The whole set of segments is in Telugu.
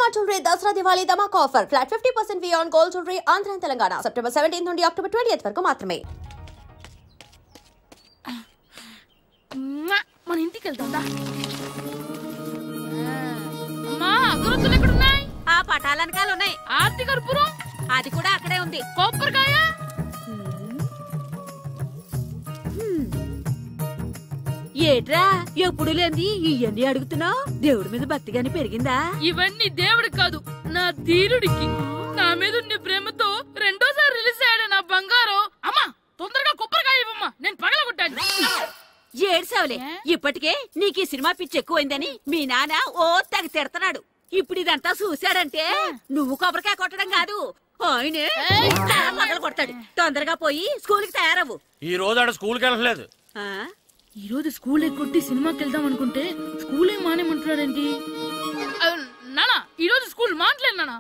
Shalimar Jewelry Dasra Diwali Dhamak offer. Flat 50% fee on gold jewelry. Andhra and Telangana. September 17th నుండి October 20th వరకు మాత్రమే. మన ఇంటికి వెళ్తాందా? అమ్మా అగరొత్తులు ఎక్కడ ఉన్నాయి? ఆ పటాలనకాలు ఉన్నాయి. ఆర్తి కర్పూరం అది కూడా అక్కడే ఉంది. కొబ్బరికాయ ఏట్రా ఎప్పుడు లేని ఇవన్నీ అడుగుతున్నావు? దేవుడి మీద భక్తిగాని పెరిగిందా? ఇవన్నీ దేవుడికి కాదు, నా ధీరుడికి. నా మీద ఉన్న ప్రేమతో రెండోసారి రిలీజ్ అయ్యాడు నా బంగారం. అమ్మా తొందరగా కొబ్బరికాయ ఇవ్వమ్మా, నేను పగలగొట్టాను. ఏడ్సావులే, ఇప్పటికే నీకు ఈ సినిమా పిచ్చి ఎక్కువైందని మీ నాన్న ఓ తెగ తిడతాడు. ఇప్పుడు ఇదంతా చూశాడంటే నువ్వు కొబ్బరికాయ కొట్టడం కాదు, ఆయనే పగల కొడతాడు. తొందరగా పోయి స్కూల్ కి తయారవ్వు. ఈ రోజు ఆడ స్కూల్ కి వెళ్ళలేదు. ఈ రోజు స్కూల్ ఎక్కొట్టి సినిమాకి వెళ్దాం అనుకుంటే స్కూల్ ఏం మానేమంటున్నాడేంటి? నానా ఈ రోజు స్కూల్ మానట్లేదు నానా.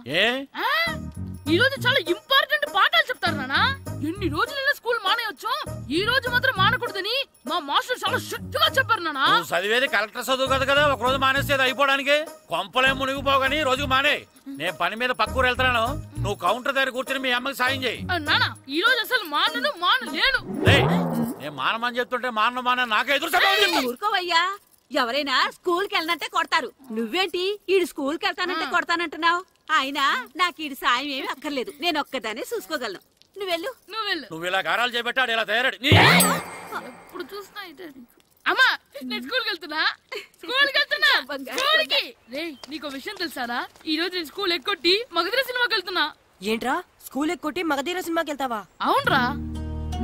ఈ రోజు చాలా ఇంపార్టెంట్ పాఠాలు చెప్తారు నానా. ఎన్ని రోజులైనా స్కూల్ మానేయొచ్చు, ఈ రోజు మాత్రం మానకూడదని మా మాస్టర్ చాలా స్ట్రిక్ట్ గా చెప్పారు నానా. చదివేది కలెక్టర్ చదువు కదా కదా, ఒక రోజు మానేసేది అయిపోవడానికి. కొంపలే మునిగిపోగాని రోజుకు మానే. నేను పని మీద పక్కూరు వెళ్తున్నాను, నువ్వు కౌంటర్ దగ్గర కూర్చొని మీ అమ్మకి సాయం చేయి. నానా ఈ రోజు అసలు మానలేను. నేను మానమని చెప్తుంటే మాన నాకే ఎదురు. ఊరుకోవయ్యా, ఎవరైనా స్కూల్ కి వెళ్ళనంటే కొడతారు. నువ్వేంటి ఈడు స్కూల్ కి వెళ్తానంటే కొడతానంటున్నావు? అయినా నాకు ఈడు సాయం ఏమి అక్కర్లేదు, నేను ఒక్కదాన్ని చూసుకోగలను. నువ్వెళ్ళు. నువ్వు ఇలా గారాలు చేపెట్టాడు ఇలా తయారాడు. ఎప్పుడు చూసినా అమ్మా నేను స్కూల్కి వెళ్తున్నా. స్కూల్కి నీకు విషయం తెలుసారా? ఈ రోజు నేను స్కూల్ ఎక్కొట్టి మగధీర సినిమాకి వెళ్తున్నా. ఏంట్రా స్కూల్ ఎక్కొట్టి మగధీర సినిమాకి వెళ్తావా? అవునరా,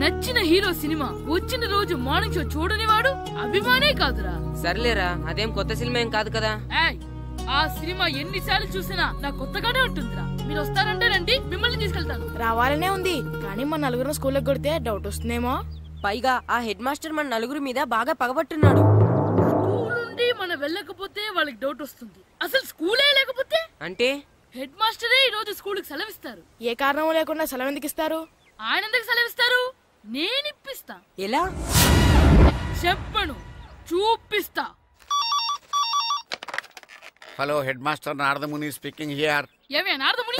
నచ్చిన హీరో సినిమా వచ్చిన రోజు మార్నింగ్ షో చూడని వాడు అభిమానే కాదురా. సర్లేరా, అదేం కొత్త సినిమా ఏం కాదు కదా. ఆ సినిమా ఎన్నిసార్లు చూసినా నా కొత్తగానే ఉంటుందిరా. మీరు వస్తారంటే రండి, మిమ్మల్ని తీసుకెళ్తాను. రావాలనే ఉంది, కానీ మన నలుగురు స్కూల్కి కొడితే డౌట్ వస్తుందేమో. పైగా ఆ హెడ్ మాస్టర్ మన నలుగురి మీద బాగా పగబట్టున్నాడు. స్కూల్ నుండి మనం వెళ్ళకపోతే వాళ్ళకి డౌట్ వస్తుంది. అసలు స్కూలే లేకపోతే అంటే హెడ్ మాస్టరే ఈ రోజు స్కూల్ కి సెలవిస్తారు. ఏ కారణం లేకుండా సెలవు ఎందుకు ఇస్తారు? ఆయన ఎందుకు సెలవిస్తారు? నేను ఇప్పిస్తా. ఎలా చెప్పను, చూపిస్తా. Hello, head master Naradamuni speaking here. ఏమే నారదముని?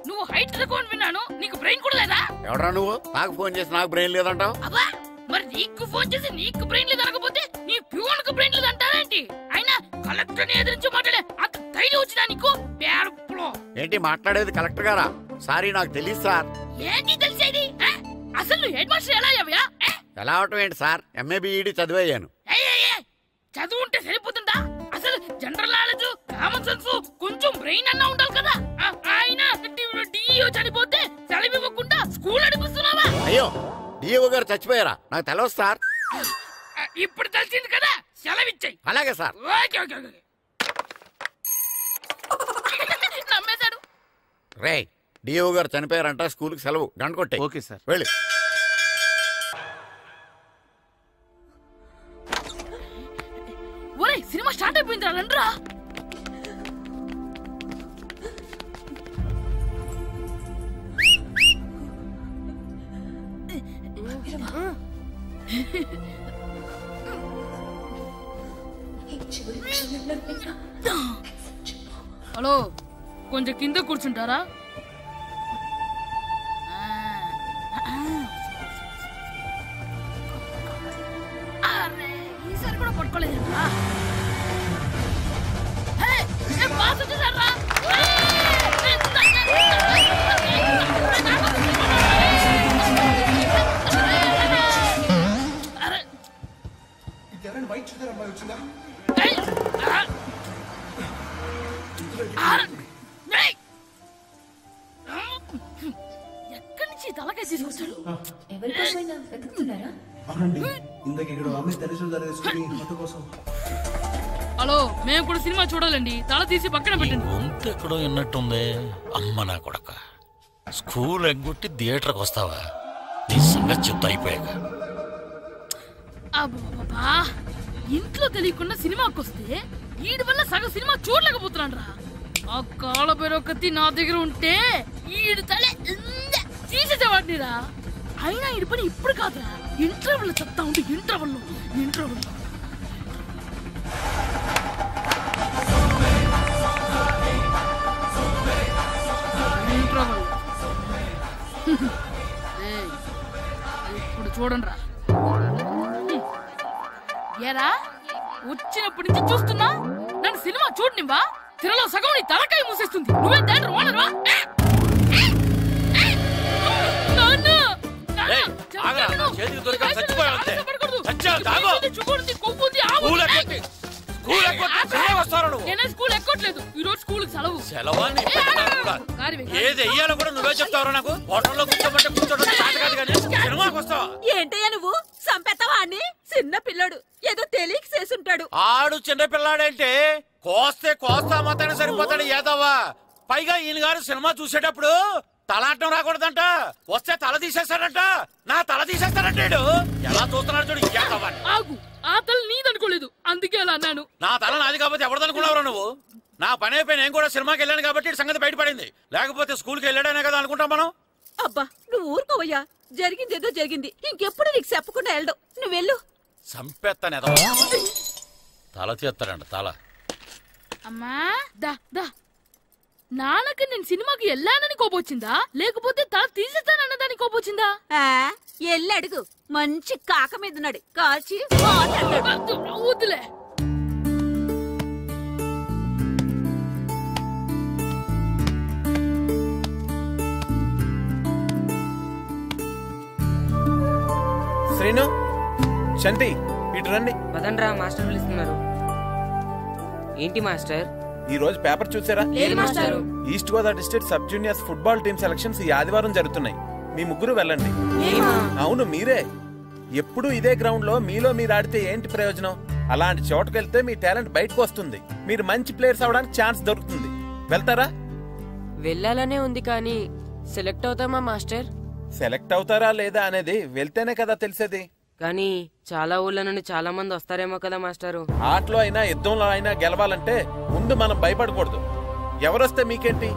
నువ్వు హైట్ రికార్డ్ విన్నాను, నీకు బ్రెయిన్ కూడా లేదా? ఎవడరా నువ్వు? నాకు ఫోన్ చేసి నాకు బ్రెయిన్ లేదంటావు? అబ్బా, మరి నీకు ఫోన్ చేసి నీకు బ్రెయిన్ లేదనకపోతే నీ ప్యూన్ కు బ్రెయిన్ లేదంటారేంటి? అయినా కలెక్టర్ ని ఎదిరించి మాట్లాడే అంత ధైర్యం వచ్చినా నీకు? ఏంటి మాట్లాడేది? కలెక్టర్ గారా? సారీ, నాకు తెలియదు సార్. ఏంటి తెలిసేది? అసలు నువ్వు హెడ్ మాస్టర్ ఎలా అయ్యావా? ఎలా అవటం ఏంటి సార్, ఎంఏ బిఈడి చదివయ్యాను. చదువు ఉంటే సరిపోతుందా? అసలు జనరల్ నాలెడ్జ్, కామన్ సెన్స్, కొంచెం బ్రెయిన్ అన్నా ఉండాలి కదా. ఆయన డిఇఓ చనిపోతే సెలవు ఇవ్వకుండా స్కూల్ నడిపిస్తున్నావా? అయ్యో, డిఇఓ గారు చచ్చిపోయారా? నాకు తెలియదు సార్. ఇప్పుడు తెలిసింది కదా, సెలవిచ్చాయి. అలాగే సార్. నమ్మేశాడు. రే, డిఇఓ గారు చనిపోయారంట, స్కూల్ కి సెలవు, గంట కొట్టే. ఓకే సార్, వెళ్ళి. ఒరే, సినిమా స్టార్ట్ అయిపోయిందిరా, రండ్రా. హలో, కొంచెం కింద కూర్చుంటారా? ఈసారి కూడా పట్టుకోలేదు. ఎక్కడి నుంచి తలకాయ తీసుకొచ్చాడు? హలో, మేము కూడా సినిమా చూడాలండి, తల తీసి పక్కన పెట్టండి. గొంతు ఎక్కడో విన్నట్టుంది. అమ్మ నా కొడక, స్కూల్ ఎగ్గొట్టి థియేటర్కి వస్తావా? నీ సంగతి చెప్తా అయిపోయాక. అబ్బా, ఇంట్లో తెలియకుండా సినిమాకి వస్తే వీడి వల్ల సగం సినిమా చూడలేకపోతున్నాను రా. ఆ కాళ్ళ పేరొకటి నా దగ్గర ఉంటే ఈడు తలే తీసేసేవాడిని రా. అయినా ఈడి పని ఇప్పుడు కాదురా, ఇంటర్వెల్ చెప్తా ఉంటే ఇంటర్వెల్ చూడండిరా. ఏరా వచ్చినప్పటి నుంచి చూస్తున్నా నన్ను సినిమా చూడనివ్వా? తిరలో సగం నీ తలకాయ మూసేస్తుంది. నువ్వే థియేటర్ ఓనర్వా? నేనే స్కూల్ ఎక్కట్లేదు. ఈ రోజు స్కూల్ సెలవు. ఏది వెయ్యాలో కూడా నువ్వే చెప్తావు. నాకు హోటల్లో కూర్చోమంటే కూర్చోడం కాదు కానీ సినిమాకి వస్తావా? ఏంటయ్యా నువ్వు సంపెత్తవా అని? చిన్న పిల్లడు ఏదో తెలియక చేసుంటాడు. ఆడు చిన్న పిల్లాడంటే కోస్తా మాత్రమే సరిపోతాడు ఏదవ్వా. పైగా ఈయన గారు సినిమా చూసేటప్పుడు తలాటం రాకూడదంట. వస్తే తల తీసేస్తాడంట. నా తల తీసేస్తాడంటాడు. ఎలా చూస్తున్నాడు చూడు. ఆగు, ఆ తల నీదనుకోలేదు అందుకే అలా అన్నాను. నా తల నాది కాబట్టి ఎవరిదనుకున్నావురా నువ్వు? నా పని అయిపోయి నేను కూడా సినిమాకి వెళ్ళాను కాబట్టి సంగతి బయటపడింది. లేకపోతే స్కూల్కి వెళ్ళాడనే కదా అనుకుంటాం మనం. అబ్బా నువ్వు ఊరుకోవయ్యా. జరిగిందేదో జరిగింది. ఇంకెప్పుడు నీకు చెప్పకుండా వెళ్ళడు. నువ్వు వెళ్ళు. సంపెత్తనే తల తీస్తాడంట తల. అమ్మా దా దా. నాన్నకి నేను సినిమాకి వెళ్ళానని కోపొచ్చిందా లేకపోతే తల తీసేస్తానన్నదాని కోపొచ్చిందా? ఎల్లి అడుగు. మంచి కాక మీద ఉన్నాడు. కాల్చి వద్దులే. శ్రీను, శంటి ఇటు రండి. పదండ్రా, మాస్టర్ పిలుస్తున్నారు. ఏంటి మాస్టర్? ఈ రోజు పేపర్ చూసారా? లేదు master. East Godavari district sub juniors football team selections ఈ ఆదివారం జరుగుతున్నాయి. మీ ముగ్గురు వెళ్ళండి. అవును మీరే. ఎప్పుడు ఇదే గ్రౌండ్ లో మీలో మీరు ఆడితే ఏంటి ప్రయోజనం? అలాంటి చోటుకు వెళ్తే మీ టాలెంట్ బయటకు వస్తుంది. మీరు మంచి ప్లేయర్స్ అవడానికి ఛాన్స్ దొరుకుతుంది. వెళ్తారా? వెళ్ళాలనే ఉంది కానీ సెలెక్ట్ అవుతామా మాస్టర్? సెలెక్ట్ అవుతారా లేదా అనేది వెళ్తేనే కదా తెలిసేది. కానీ చాలా ఊళ్ళ నుండి చాలా మంది వస్తారేమో కదా మాస్టారు. ఆటలో అయినా యుద్ధంలో అయినా గెలవాలంటే ముందు మనం భయపడకూడదు. ఎవరొస్తే మీకేంటి?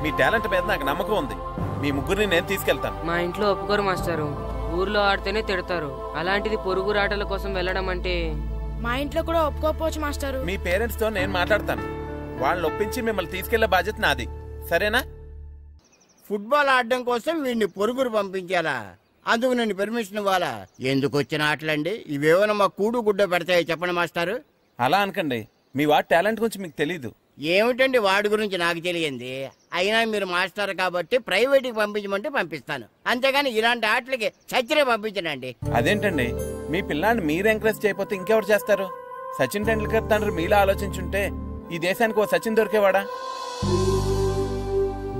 మీ టాలెంట్ మీద నాకు నమ్మకం ఉంది. మీ ముగ్గురిని నేను తీసుకెళ్తాను. మా ఇంట్లో ఒప్పుకోరు మాస్టారు. ఊర్లో ఆడితేనే తిడతారు. అలాంటిది పొరుగు ఆటల కోసం వెళ్ళడం అంటే. మా ఇంట్లో కూడా ఒప్పుకోకపోవచ్చు మాస్టారు. మీ పేరెంట్స్ తో నేను మాట్లాడతాను. వాళ్ళని ఒప్పించి మిమ్మల్ని తీసుకెళ్లే బాధ్యత నాది. సరేనా? ఫుట్బాల్ ఆడడం కోసం వీడిని పొరుగురు పంపించాలా? అందుకు నేను పర్మిషన్ ఇవ్వాలా? ఎందుకు వచ్చిన ఆటలండి ఇవేమైనా మా కూడు గుడ్డ పెడతాయి చెప్పండి మాస్టారు. అలా అనకండి. మీ వాడి టాలెంట్ గురించి మీకు తెలీదు. ఏమిటండి వాడి గురించి నాకు తెలియంది? అయినా మీరు మాస్టర్ కాబట్టి ప్రైవేట్కి పంపించమంటే పంపిస్తాను. అంతేగాని ఇలాంటి ఆటలకి చచ్చిరే పంపించనండి. అదేంటండి, మీ పిల్లాన్ని మీరు ఎంకరేజ్ చేయకపోతే ఇంకెవరు చేస్తారు? సచిన్ టెండూల్కర్ తండ్రి మీలా ఆలోచించుంటే ఈ దేశానికి ఓ సచిన్ దొరికేవాడా?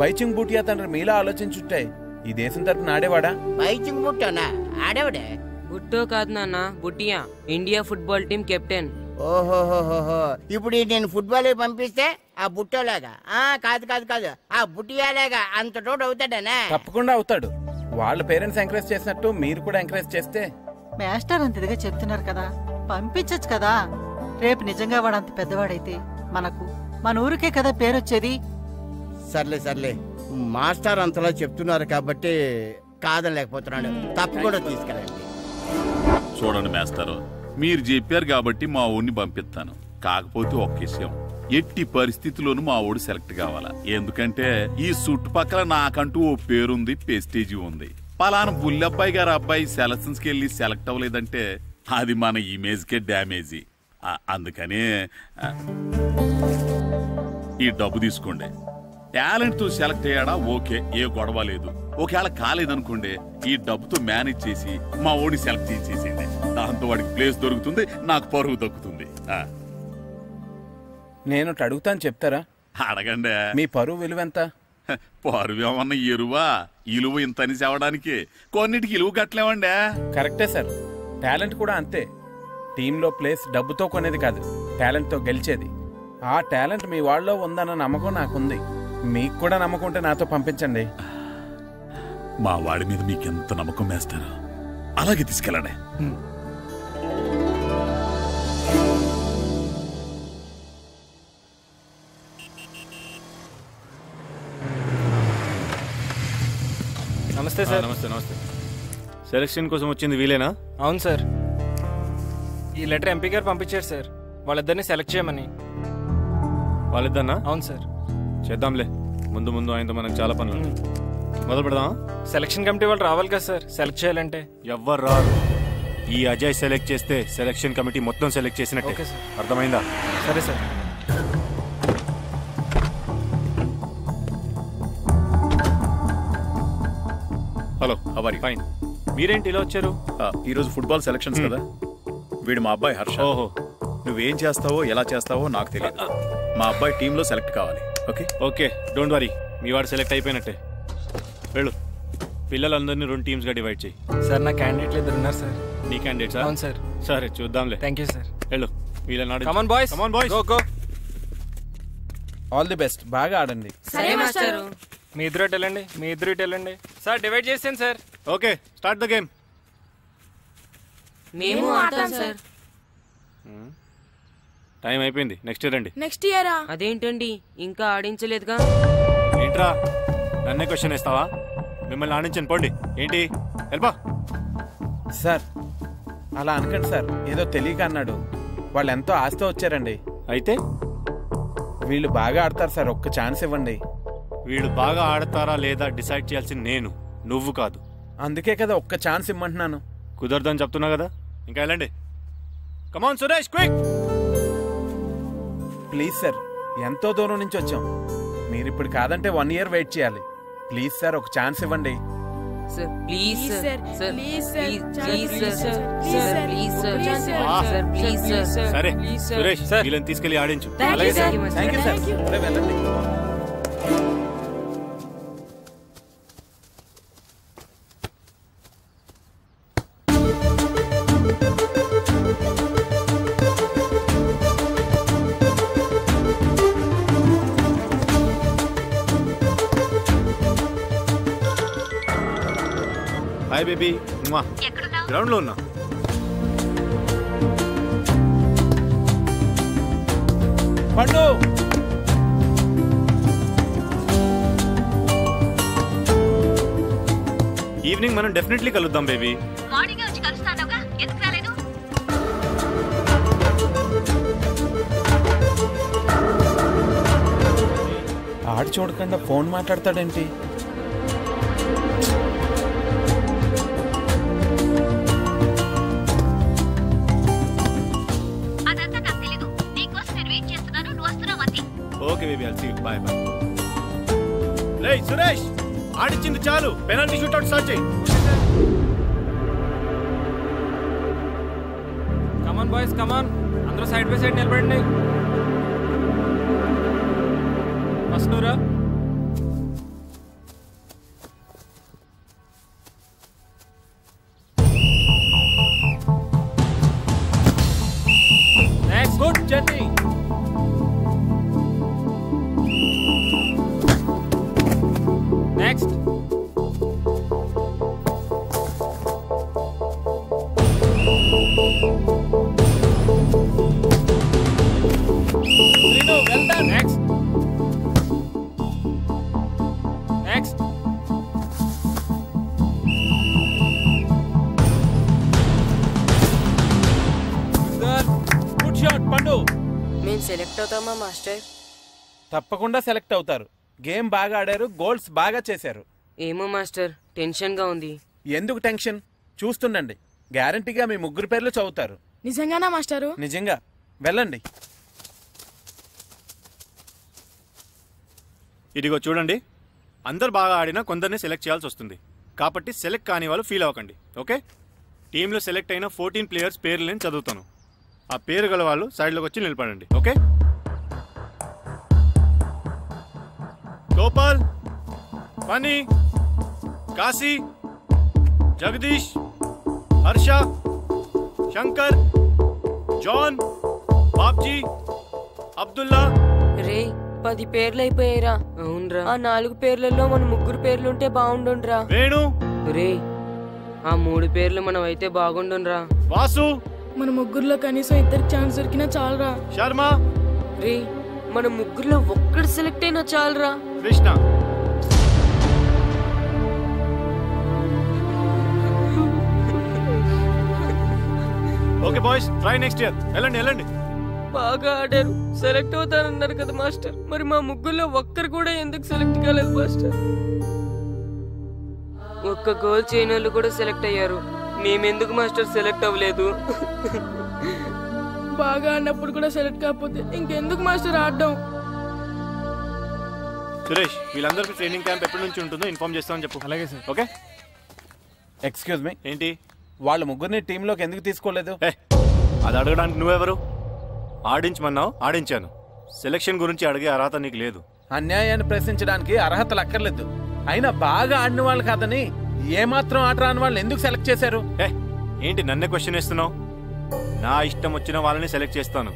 బైచింగ్ బూటియా తండ్రి మీలా ఆలోచించుంటే ఈ దేశం తరపున ఆడేవాడా? బైచింగ్ బుట్టోనా? ఆడేవాడే. బుట్టో కాదు నాన్న, Bhutia. India football team captain. ఓహోహోహో. ఇప్పుడు నేను ఫుట్బాల్ పంపిస్తే ఆ బుట్టోలాగా కాదు కాదు కాదు ఆ బుట్టియాలాగా అంత తోడు అవుతాడనా? తప్పకుండా అవుతాడు. వాళ్ళ పేరెంట్స్ ఎంకరేజ్ చేసినట్టు మీరు కూడా ఎంకరేజ్ చేస్తే. మాస్టర్ అంత ఇదిగా చెప్తున్నారు కదా, పంపించచ్చు కదా. రేపు నిజంగా వాడు అంత పెద్దవాడైతే మన ఊరికే కదా పేరొచ్చేది. సర్లే సర్లే, మాస్టర్ అంతలా చెప్తున్నారు కాబట్టి కాదనలేకపోతున్నాడు. తప్పకుండా తీసుకెళ్ళండి. చూడండి మాస్టారు, మీరు చెప్పారు కాబట్టి మా ఊరిని పంపిస్తాను. కాకపోతే ఒక్క విషయం, ఎట్టి పరిస్థితుల్లోనూ మా ఊడు సెలెక్ట్ కావాలా. ఎందుకంటే ఈ చుట్టుపక్కల నాకంటూ ఓ పేరుంది, ప్రెస్టీజీ ఉంది. పలానా బుల్లబ్బాయి గారు అబ్బాయి సెలక్షన్స్ కి వెళ్ళి సెలెక్ట్ అవ్వలేదంటే అది మన ఇమేజ్ కే డ్యామేజీ. అందుకనే ఈ డబ్బు తీసుకోండి. టాలెంట్ తో సెలెక్ట్ అయ్యాడా ఓకే, ఏ గొడవ లేదు. ఒకవేళ కాలేదనుకోండి, ఈ డబ్బుతో మేనేజ్ చేసి మా ఓడి సెలెక్ట్ చేసేసేయండి. దాంతో వాడికి ప్లేస్ దొరుకుతుంది, నాకు పరువు దక్కుతుంది. నేను అడుగుతాను, చెప్తారా? అడగండి. మీ పరువు విలువ ఎంత? పరువు ఏమన్నా ఎరువా? ఇలువ ఇంతని చెప్పడానికి కొన్నిటికి ఇలువ కట్టలేమండి. కరెక్టే సార్. టాలెంట్ కూడా అంతే. టీంలో ప్లేస్ డబ్బుతో కొనేది కాదు, టాలెంట్ తో గెలిచేది. ఆ టాలెంట్ మీ వాళ్ళలో ఉందన్న నమ్మకం నాకుంది. మీకు కూడా నమ్మకం ఉంటే నాతో పంపించండి. మా వాడి మీద మీకెంత నమ్మకం వేస్తారో అలాగే తీసుకెళ్ళండి. నమస్తే సార్. నమస్తే నమస్తే. సెలక్షన్ కోసం వచ్చింది వీలేనా? అవును సార్. ఈ లెటర్ ఎంపీ గారు పంపించారు సార్, వాళ్ళిద్దరిని సెలెక్ట్ చేయమని. వాళ్ళిద్దరినా? అవును సార్. చేద్దాంలే, ముందు ముందు ఆయనతో మనకు చాలా పనులు. మొదలు పెడదాం. సెలక్షన్ కమిటీ వాళ్ళు రావాలి కదా సార్ సెలెక్ట్ చేయాలంటే. ఎవ్వరు రారు. ఈ అజయ్ సెలెక్ట్ చేస్తే సెలక్షన్ కమిటీ మొత్తం సెలెక్ట్ చేసినట్టే. Okay sir. అర్థమైందా? సరే సార్. హలో హవారి. ఫైన్. మీరేంటి ఇలా వచ్చారు? ఈరోజు ఫుట్బాల్ సెలక్షన్స్ కదా. వీడు మా అబ్బాయి హర్ష. ఓహో. నువ్వేం చేస్తావో ఎలా చేస్తావో నాకు తెలియదు. మా అబ్బాయి టీంలో సెలెక్ట్ కావాలి. Okay okay, don't worry. మీ వాడు సెలెక్ట్ అయిపోయినట్టే. వెళ్ళు. పిల్లలందరినీ 2 టీమ్స్గా డివైడ్ చేయి. సార్ నా క్యాండిడేట్లు 2 ఉన్నారు సార్. నీ క్యాండిడేట్ సార్? అవును సార్. సరే చూద్దాంలే. Thank you sir. వెళ్ళు. వీళ్ళని come on boys. Come on boys. Go go. All the best. బాగా ఆడండి. సరే మాస్టర్. మీ ఇద్దరు ఇటు వెళ్ళండి. మీ ఇద్దరు ఇటు వెళ్ళండి. సార్ డివైడ్ చేసాను sir. Okay, start the game. మేము ఆడతాం సార్. టైం అయిపోయింది. నెక్స్ట్ ఇయర్ రండి. నెక్స్ట్ ఇయరా? అదేంటండి ఇంకా ఆడించలేదుగా? ఏంట్రా నన్నే క్వశ్చన్ వేస్తావా? మిమ్మల్ని ఆడించండి, పోండి. ఏంటి వెళ్ళబా. సార్ అలా అనకండి సార్, ఏదో తెలియక అన్నాడు. వాళ్ళు ఎంతో ఆస్తి వచ్చారండి. అయితే వీళ్ళు బాగా ఆడతారు సార్, ఒక్క ఛాన్స్ ఇవ్వండి. వీళ్ళు బాగా ఆడతారా లేదా డిసైడ్ చేయాల్సింది నేను, నువ్వు కాదు. అందుకే కదా ఒక్క ఛాన్స్ ఇమ్మంటున్నాను. కుదరదని చెప్తున్నా కదా, ఇంకా వెళ్ళండి. Come on Suresh, quick. Please sir, ఎంతో దూరం నుంచి వచ్చాం. మీరు ఇప్పుడు కాదంటే 1 year వెయిట్ చేయాలి. ప్లీజ్ సార్, ఒక ఛాన్స్ ఇవ్వండి. Sir please sir. Sir please sir. Please sir. Sir please sir. Sir please sir. సరే సురేష్, వీళ్ళని తీసుకెళ్లి ఆడించు. అలాగే సార్. Thank you sir. వెళ్ళండి. Hi baby. గ్రౌండ్ లో ఉన్నా. పండు, ఈవినింగ్ మనం డెఫినెట్లీ కలుద్దాం బేబీ. మార్నింగ్ వచ్చి కలుస్తానుగా, ఎందుకు రాలేదు? ఆడు చూడకుండా ఫోన్ మాట్లాడతాడేంటి? అదంతా నాకు తెలీదు. నీకోసం నేను వెయిట్ చేస్తున్నాను, నువ్వు వస్తున్నావు అంతే. Okay baby, I'll see you. Bye bye. లే సురేష్, ఆడించింది చాలు. పెనాల్టీ షూట్అవుట్ స్టార్ట్ చేయి. Come on boys, come on. అందరూ సైడ్ బై సైడ్ నిలబడండి. ఫస్ట్ నువ్వురా. Next. Good journey. Next. Rino, well done. Next. Next. Good shot Pandu. మేము సెలెక్ట్ అవుతామా మాస్టర్? తప్పకుండా సెలెక్ట్ అవుతారు. గేమ్ బాగా ఆడారు, గోల్స్ బాగా చేశారు. ఏమో మాస్టర్, టెన్షన్ గా ఉంది. ఎందుకు టెన్షన్? చూస్తుండండి, గ్యారంటీగా మీ 3 పేర్లు చదువుతారు. నిజంగానా మాస్టారు? నిజంగా. వెళ్ళండి. ఇదిగో చూడండి, అందరు బాగా ఆడినా కొందరిని సెలెక్ట్ చేయాల్సి వస్తుంది. కాబట్టి సెలెక్ట్ కాని వాళ్ళు ఫీల్ అవ్వకండి, ఓకే? టీంలో సెలెక్ట్ అయిన 14 ప్లేయర్స్ పేర్లు నేను చదువుతాను. ఆ పేరు గల వాళ్ళు సైడ్లోకి వచ్చి నిలబడండి, ఓకే? గోపాల్, ఫనీ, కాశీ, జగదీష్, హర్ష, శంకర్, జాన్, బాబ్జీ, అబ్దుల్లా. రే 10 పేర్లు అయిపోయారా? అవునరా. ఆ 4 పేర్లలో మన 3 పేర్లుంటే బాగుండుండ్రా. వేణు. రే ఆ 3 పేర్లు మనం అయితే బాగుండుండ్రా. వాసు. మన 3లో కనీసం 2 ఛాన్స్ దొరికినా చాలరా. శర్మ. రే మన 3లో ఒక్కడు సెలెక్ట్ అయినా చాలరా. Krishna. Okay boys, try next year. వెళ్ళండి వెళ్ళండి. బాగా ఆడారు, సెలెక్ట్ అవుతారన్నారు కదా మాస్టర్. మరి మా 3లో ఒక్కరు కూడా ఎందుకు సెలెక్ట్ కాలేదు మాస్టర్? ఒక్క గోల్ చేయని వాళ్ళు కూడా సెలెక్ట్ అయ్యారు. మేమెందుకు మాస్టర్ సెలెక్ట్ అవ్వలేదు? బాగా ఆడినప్పుడు కూడా సెలెక్ట్ కాకపోతే ఇంకెందుకు మాస్టర్ ఆడడం? సురేష్, వీళ్ళందరికీ ట్రైనింగ్ క్యాంప్ ఎప్పటి నుంచి ఉంటుందో ఇన్ఫార్మ్ చేస్తామని చెప్పు. అలాగే సార్. ఓకే. ఎక్స్క్యూజ్ మీ, ఏంటి? వాళ్ళ ముగ్గురిని టీంలోకి ఎందుకు తీసుకోలేదు? అది అడగడానికి నువ్వెవరు? ఆడించమన్నావు, ఆడించాను. సెలక్షన్ గురించి అడిగే అర్హత నీకు లేదు. అన్యాయాన్ని ప్రశ్నించడానికి అర్హతలు అక్కర్లేదు. అయినా బాగా ఆడిన వాళ్ళు కాదని ఏమాత్రం ఆట రాని వాళ్ళు ఎందుకు సెలెక్ట్ చేశారు? ఏంటి నన్నే క్వశ్చన్ వేస్తున్నావు? నా ఇష్టం వచ్చిన వాళ్ళని సెలెక్ట్ చేస్తాను.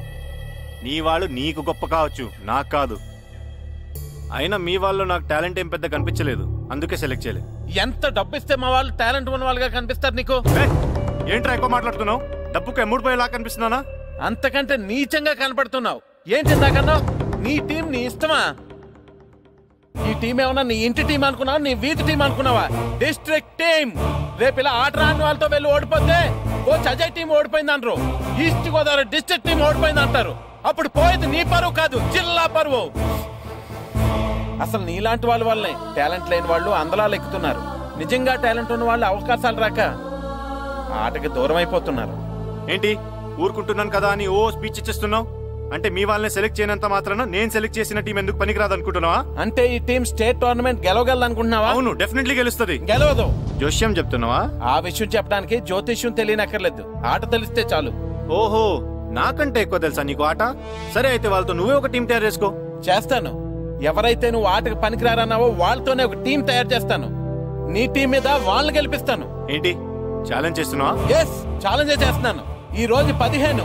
నీ వాళ్ళు నీకు గొప్ప కావచ్చు, నాకు కాదు. అయినా మీ వాళ్ళు నాకు టాలెంట్ ఏం పెద్ద కనిపించలేదు, అందుకే సెలెక్ట్ చేయలేదు. ఎంత డబ్బు ఇస్తే మా వాళ్ళు టాలెంట్ ఉన్న వాళ్ళుగా కనిపిస్తారు నీకు? ఏంట్రా ఎక్కువ మాట్లాడుతున్నావు? డబ్బుకు ఎమ్ముడిపోయేలా కనిపిస్తున్నానా? అంతకంటే నీచంగా కనపడుతున్నావు. ఏంటి నాకన్నా? నీ టీం నీ ఇష్టమా? ఈ టీం ఏమన్నా నీ ఇంటి టీం అనుకున్నావా, నీ వీధి టీం అనుకున్నావా? District team. రేపు ఇలా ఆట రాని వాళ్ళతో వెళ్ళి ఓడిపోతే కోచ్ అజయ్ టీం ఓడిపోయింది అంటారు, ఈస్ట్ గోదావరి డిస్ట్రిక్ట్ టీం ఓడిపోయింది అంటారు. అప్పుడు పోయేది నీ పరువు కాదు, జిల్లా పరువు. అసలు నీలాంటి వాళ్ళ వల్లే టాలెంట్ లేని వాళ్ళు అందలాలు ఎక్కుతున్నారు. నిజంగా టాలెంట్ ఉన్న వాళ్ళు అవకాశాలు రాక ఆటకి దూరం అయిపోతున్నారు. ఏంటి ఊరుకుంటున్నాను కదా అని ఓ స్పీచ్ ఇచ్చేస్తున్నావు? అంటే మీ వాళ్ళని సెలెక్ట్ చేయనంత మాత్రాన నేను సెలెక్ట్ చేసిన టీం ఎందుకు పనికిరాదు అనుకుంటున్నావా? అంటే ఈ టీం స్టేట్ టోర్నమెంట్ గెలవగలదు అనుకుంటున్నావా? అవును, డెఫినెట్లీ గెలుస్తుంది. గెలవదు. జోష్యం చెప్తున్నావా? ఆ విషయం చెప్పడానికి జ్యోతిష్యం తెలియనక్కర్లేదు, ఆట తెలిస్తే చాలు. ఓహో, నాకంటే ఎక్కువ తెలుసా నీకు ఆట? సరే అయితే వాళ్ళతో నువ్వే ఒక టీం తయారు చేసుకో. చేస్తాను. ఎవరైతే నువ్వు ఆటకు పనికిరారన్నావో వాళ్ళతోనే ఒక టీం తయారు చేస్తాను. నీ టీం మీద వాళ్ళని గెలిపిస్తాను. ఏంటి ఛాలెంజ్ చేస్తున్నావా? ఎస్, ఛాలెంజ్ చేస్తున్నాను. ఈ రోజు 15,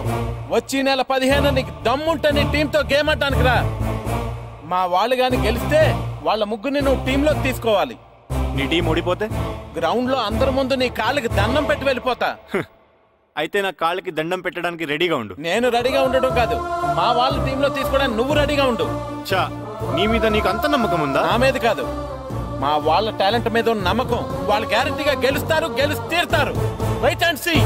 వచ్చే నెల 15 నీకు దమ్ముంటే నీ టీంతో గేమ్ ఆడటానికి రా. మా వాళ్ళు గాని గెలిస్తే వాళ్ళ ముగ్గురిని నువ్వు టీంలోకి తీసుకోవాలి. నీ టీం ఓడిపోతే గ్రౌండ్ లో అందరి ముందు నీ కాళ్ళకి దండం పెట్టి వెళ్ళిపోతా. అయితే నా కాళ్ళకి దండం పెట్టడానికి రెడీగా ఉండు. నేను రెడీగా ఉండడం కాదు, మా వాళ్ళ టీంలో తీసుకోవడానికి నువ్వు రెడీగా ఉండు. చా, నీ మీద నీకు అంత నమ్మకం ఉందా? నా మీద కాదు, మా వాళ్ళ టాలెంట్ మీద ఉన్న నమ్మకం. వాళ్ళు గ్యారంటీగా గెలుస్తారు, గెలిచి తీరుతారు. Wait and see.